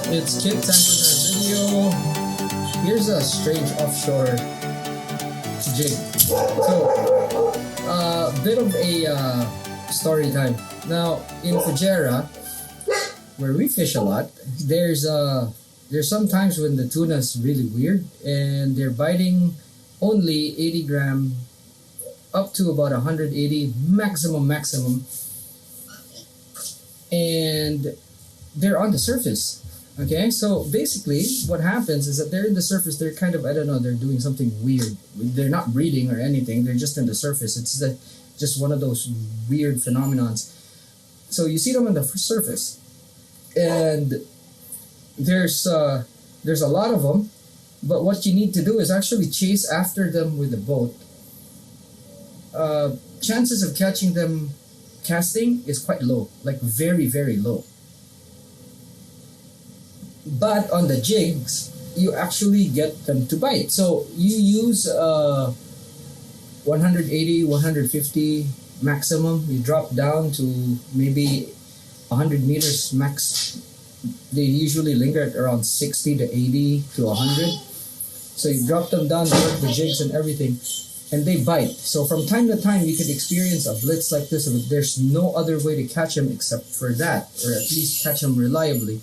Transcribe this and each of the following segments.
It's Kit, time for another video. Here's a strange offshore jig. So, bit of a story time. Now, in Fujairah, where we fish a lot, there's some times when the tuna's really weird and they're biting only 80 gram up to about 180 maximum, and they're on the surface. Okay, so basically what happens is that they're in the surface, they're kind of, I don't know, they're doing something weird. They're not breeding or anything, they're just in the surface. It's just one of those weird phenomenons. So you see them on the surface, and there's a lot of them, but what you need to do is actually chase after them with a boat. Chances of catching them casting is quite low, like very, very low. But on the jigs, you actually get them to bite. So you use 180, 150 maximum. You drop down to maybe 100 meters max. They usually linger at around 60 to 80 to 100. So you drop them down, work the jigs and everything, and they bite. So from time to time, you could experience a blitz like this. But there's no other way to catch them except for that, or at least catch them reliably.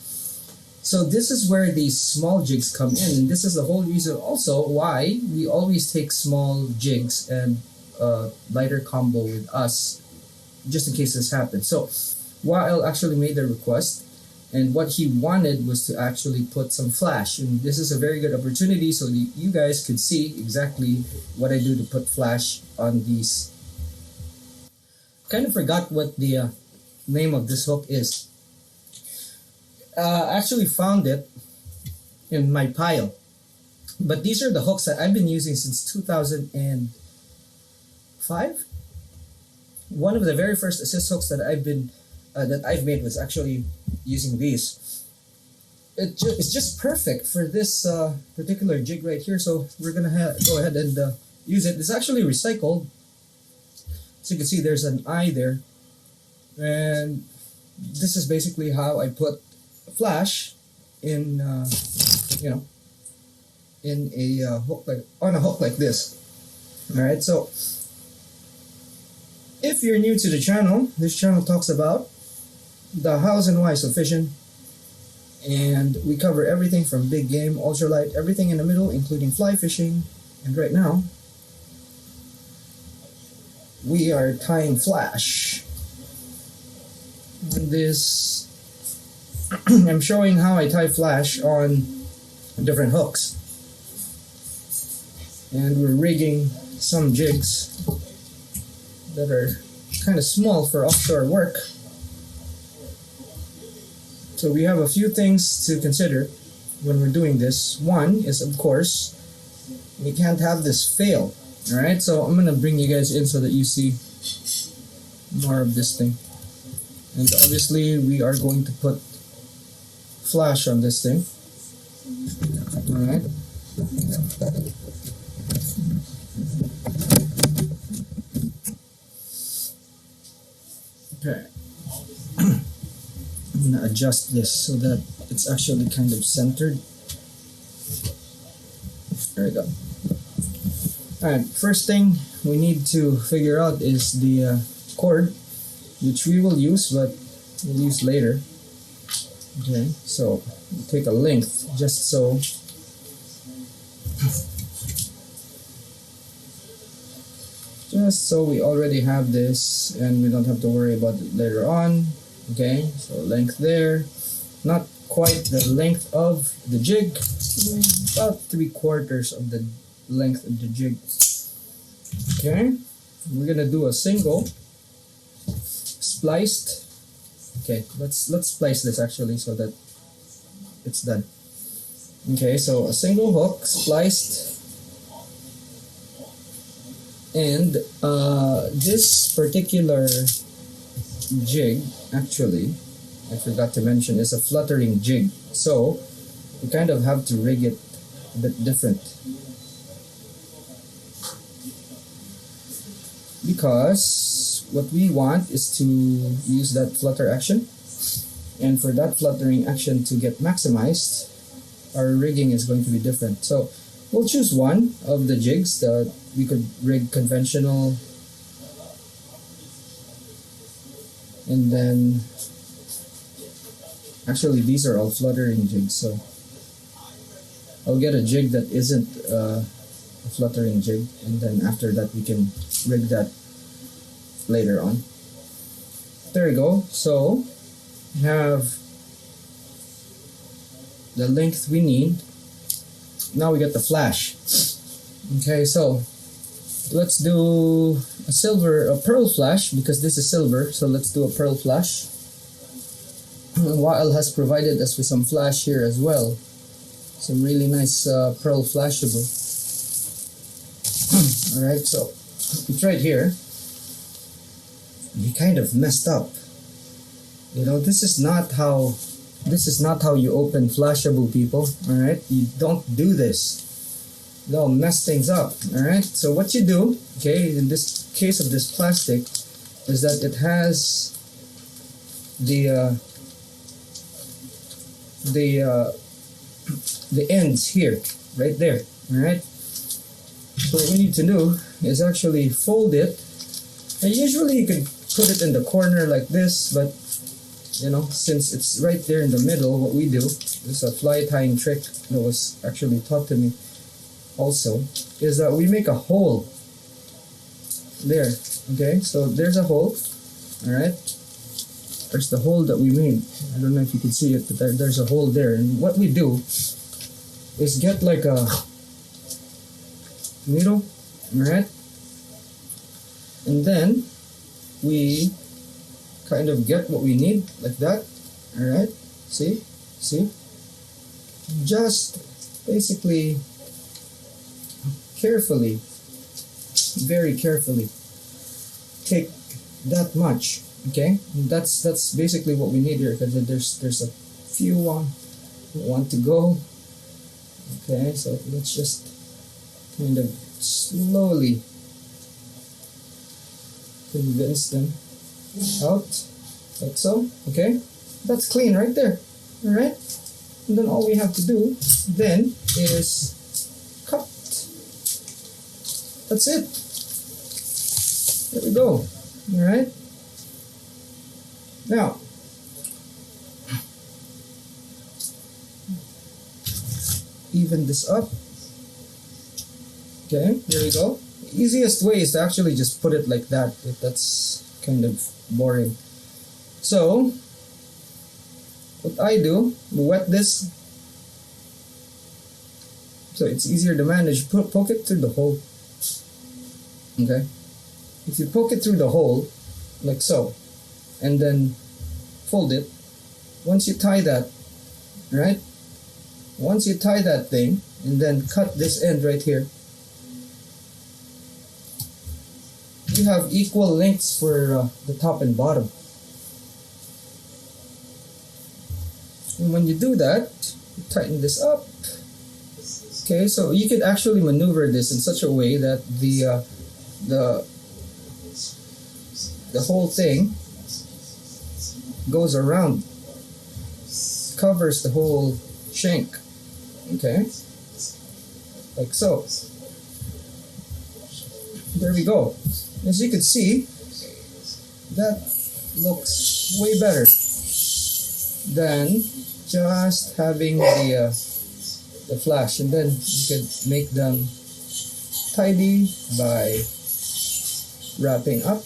So this is where these small jigs come in, and this is the whole reason also why we always take small jigs and lighter combo with us, just in case this happens. So Wael actually made the request, and what he wanted was to actually put some flash, and this is a very good opportunity so that you guys could see exactly what I do to put flash on these. Kind of forgot what the name of this hook is. Actually found it in my pile, but these are the hooks that I've been using since 2005. One of the very first assist hooks that I've made was actually using these. It's just perfect for this particular jig right here, so we're gonna go ahead and use it. It's actually recycled, so you can see there's an eye there, and this is basically how I put flash in in a hook, like on a hook like this. All right, so if you're new to the channel, this channel talks about the hows and whys of fishing, and we cover everything from big game, ultralight, everything in the middle, including fly fishing. And right now we are tying flash on this. I'm showing how I tie flash on different hooks, and we're rigging some jigs that are kind of small for offshore work. So we have a few things to consider when we're doing this. One is, of course, we can't have this fail. Alright, so I'm gonna bring you guys in so that you see more of this thing. And obviously we are going to put flash on this thing. Alright. Okay. I'm gonna adjust this so that it's actually kind of centered. There we go. Alright, first thing we need to figure out is the cord, which we will use, but we'll use later. Okay, so we'll take a length just so we already have this and we don't have to worry about it later on. Okay, so length there, not quite the length of the jig, about 3/4 of the length of the jig. Okay, we're gonna do a single spliced. Okay, let's splice this actually so that it's done. Okay, so a single hook spliced, and this particular jig, actually, I forgot to mention, is a fluttering jig. So you kind of have to rig it a bit different, because what we want is to use that flutter action And for that fluttering action to get maximized, our rigging is going to be different. So we'll choose one of the jigs that we could rig conventional, and then actually these are all fluttering jigs, so I'll get a jig that isn't a fluttering jig, and then after that we can rig that later on. There we go. So we have the length we need. Now we got the flash. Okay, so let's do a pearl flash, because this is silver, so let's do a pearl flash. Wael has provided us with some flash here as well. Some really nice pearl flashable. Alright, so we tried here. We kind of messed up. You know, this is not how you open flashable, people. Alright, you don't do this. They'll mess things up. Alright, so what you do, okay, in this case of this plastic, is that it has the ends here, right there. Alright, so what we need to do is actually fold it, and usually you can put it in the corner like this, but you know, since it's right there in the middle, what we do, this is a fly tying trick that was actually taught to me also, is that we make a hole there. Okay, so there's a hole. Alright, there's the hole that we made. I don't know if you can see it, but there's a hole there, and what we do is get like a needle, alright, and then we kind of get what we need like that. Alright, see, just basically carefully, very carefully take that much. Okay, that's basically what we need here, because there's a few want to go. Okay, so let's just kind of slowly convince them out, like so. Okay, that's clean right there. All right, and then all we have to do then is cut. That's it. There we go. All right, now even this up. Okay, there we go. The easiest way is to actually just put it like that, but that's kind of boring. So what I do, wet this so it's easier to manage. Poke it through the hole. Okay, if you poke it through the hole like so, and then fold it, once you tie that, right, once you tie that thing and then cut this end right here, you have equal lengths for the top and bottom. And when you do that, you tighten this up. Okay, so you could actually maneuver this in such a way that the whole thing goes around, covers the whole shank. Okay, like so. There we go. As you can see, that looks way better than just having the flash, and then you could make them tidy by wrapping up.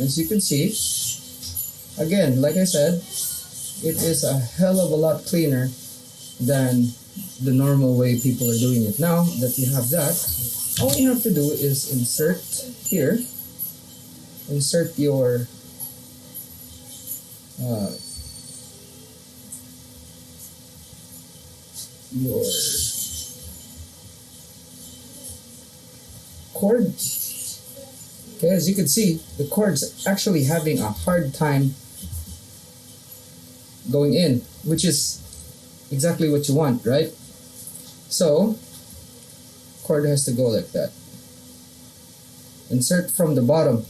As you can see, again, like I said, it is a hell of a lot cleaner than the normal way people are doing it. Now that you have that, all you have to do is insert here, insert your cord. Okay, as you can see, the cord's actually having a hard time going in, which is exactly what you want, right? So cord has to go like that. Insert from the bottom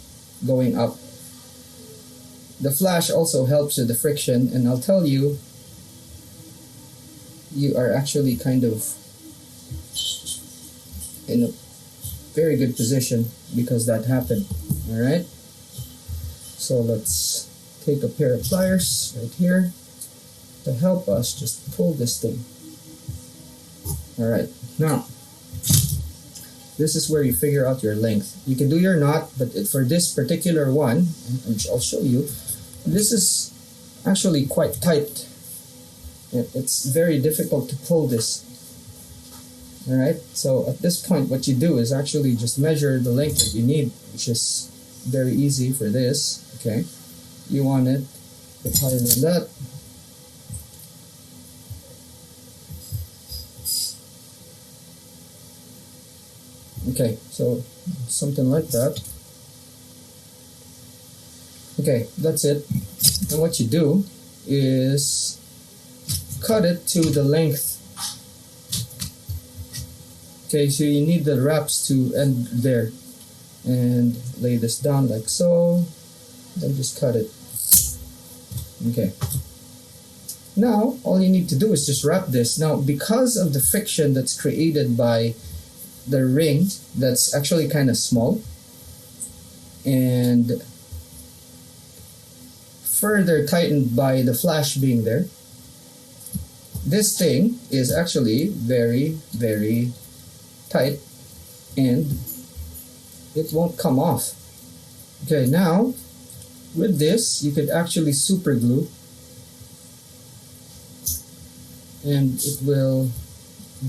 going up. the flash also helps with the friction, and I'll tell you, you are actually kind of in a very good position because that happened. All right, so let's take a pair of pliers right here to help us just pull this thing. All right, now this is where you figure out your length. You can do your knot, but for this particular one, I'll show you, this is actually quite tight. It's very difficult to pull this. All right, so at this point, what you do is actually just measure the length that you need, which is very easy for this. Okay, you want it a bit higher than that. Okay, so something like that. Okay, that's it. And what you do is cut it to the length. Okay, so you need the wraps to end there. And lay this down like so. Then just cut it. Okay. Now, all you need to do is just wrap this. Now, because of the friction that's created by the ring, that's actually kind of small, and further tightened by the flash being there, this thing is actually very, very tight, and it won't come off. Okay, now with this you could actually super glue, and it will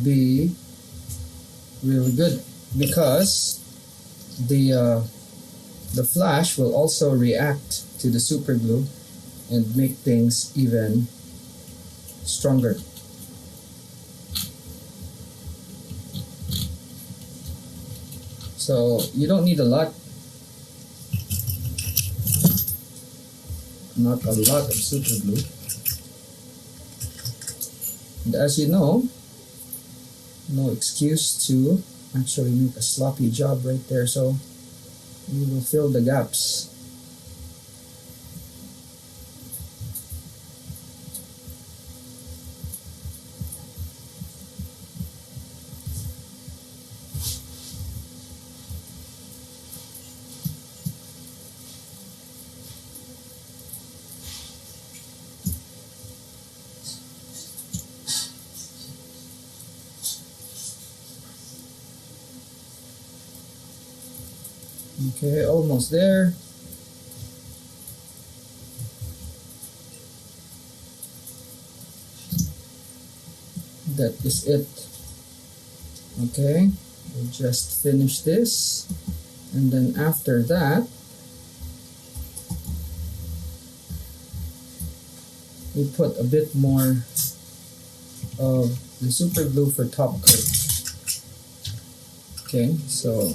be really good because the flash will also react to the super glue and make things even stronger. So you don't need a lot, not a lot of super glue. And as you know, no excuse to actually make a sloppy job right there, so you will fill the gaps. Okay, almost there. That is it. Okay, we'll just finish this, and then after that we put a bit more of the super glue for top coat. Okay, so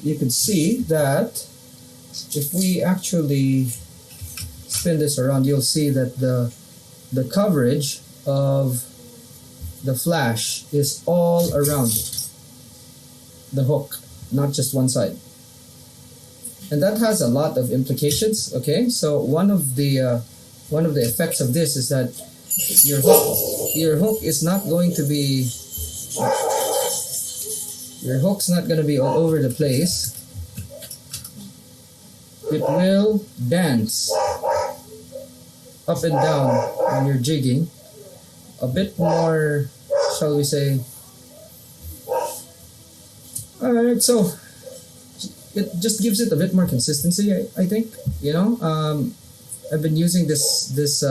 you could see that if we actually spin this around, you'll see that the coverage of the flash is all around the hook, not just one side. And that has a lot of implications. Okay, so one of the effects of this is that your hook is not going to be all over the place. It will dance up and down when you're jigging a bit more, shall we say. Alright, so it just gives it a bit more consistency, I think. You know, I've been using this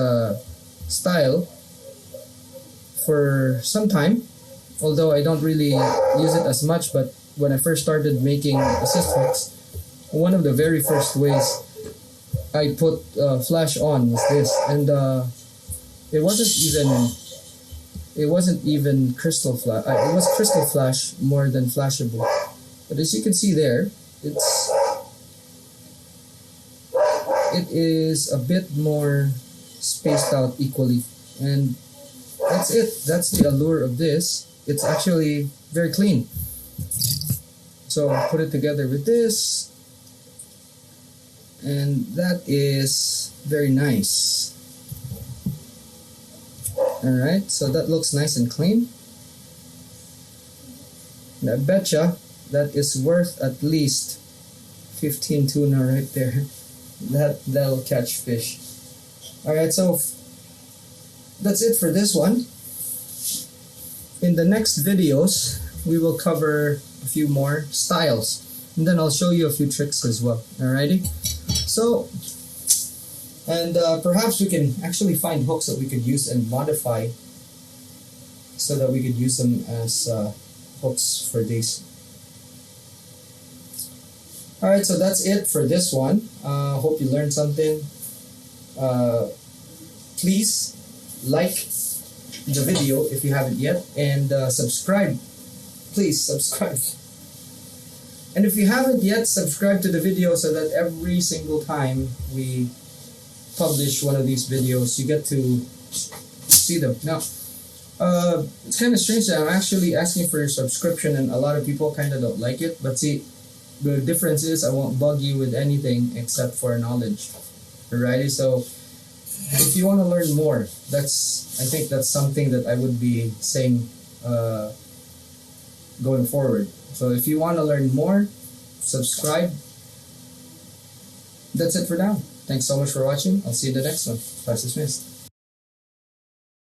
style for some time, although I don't really use it as much. But when I first started making assist hooks, one of the very first ways I put flash on was this, and it wasn't even crystal flash. It was crystal flash more than flashable. But as you can see there, it is a bit more spaced out equally, and that's it. That's the allure of this. It's actually very clean. So I'll put it together with this, and that is very nice. Alright, so that looks nice and clean. And I betcha that is worth at least 15 tuna right there. That'll catch fish. Alright, so that's it for this one. In the next videos, we will cover a few more styles, and then I'll show you a few tricks as well. Alrighty? So, and perhaps we can actually find hooks that we could use and modify so that we could use them as hooks for these. Alright, so that's it for this one. Hope you learned something. Please like the video if you haven't yet, and subscribe. Please subscribe. And if you haven't yet, subscribe to the video so that every single time we publish one of these videos, you get to see them. Now, it's kind of strange that I'm actually asking for your subscription and a lot of people kind of don't like it, but see, the difference is I won't bug you with anything except for knowledge. Alrighty, so if you want to learn more, I think that's something that I would be saying going forward. So if you want to learn more, subscribe. That's it for now. Thanks so much for watching. I'll see you in the next one. Class dismissed.